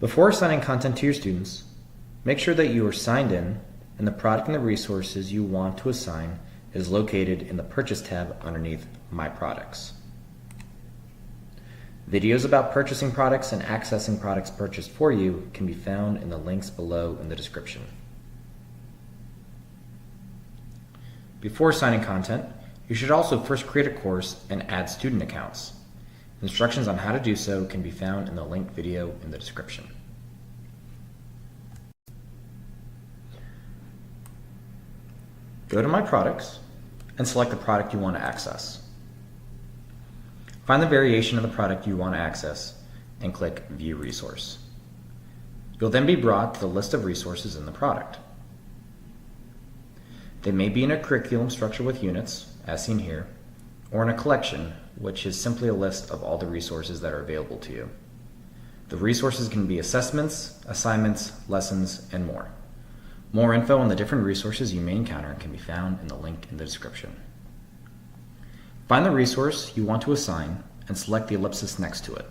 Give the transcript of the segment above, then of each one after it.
Before assigning content to your students, make sure that you are signed in and the product and the resources you want to assign is located in the Purchase tab underneath My Products. Videos about purchasing products and accessing products purchased for you can be found in the links below in the description. Before assigning content, you should also first create a course and add student accounts. Instructions on how to do so can be found in the link video in the description. Go to My Products and select the product you want to access. Find the variation of the product you want to access and click View Resource. You'll then be brought to the list of resources in the product. They may be in a curriculum structure with units, as seen here, or in a collection, which is simply a list of all the resources that are available to you. The resources can be assessments, assignments, lessons, and more. More info on the different resources you may encounter can be found in the link in the description. Find the resource you want to assign and select the ellipsis next to it.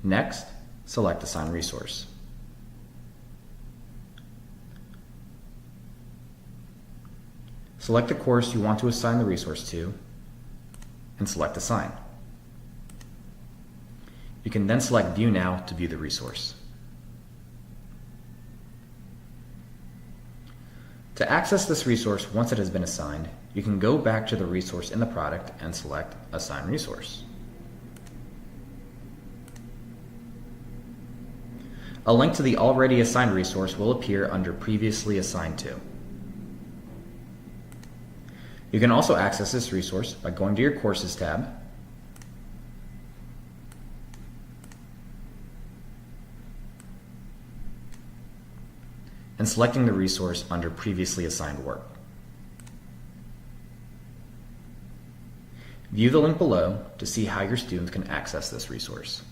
Next, select Assign Resource. Select the course you want to assign the resource to and select Assign. You can then select View Now to view the resource. To access this resource once it has been assigned, you can go back to the resource in the product and select Assign Resource. A link to the already assigned resource will appear under Previously Assigned To. You can also access this resource by going to your Courses tab, and selecting the resource under Previously Assigned Work. View the link below to see how your students can access this resource.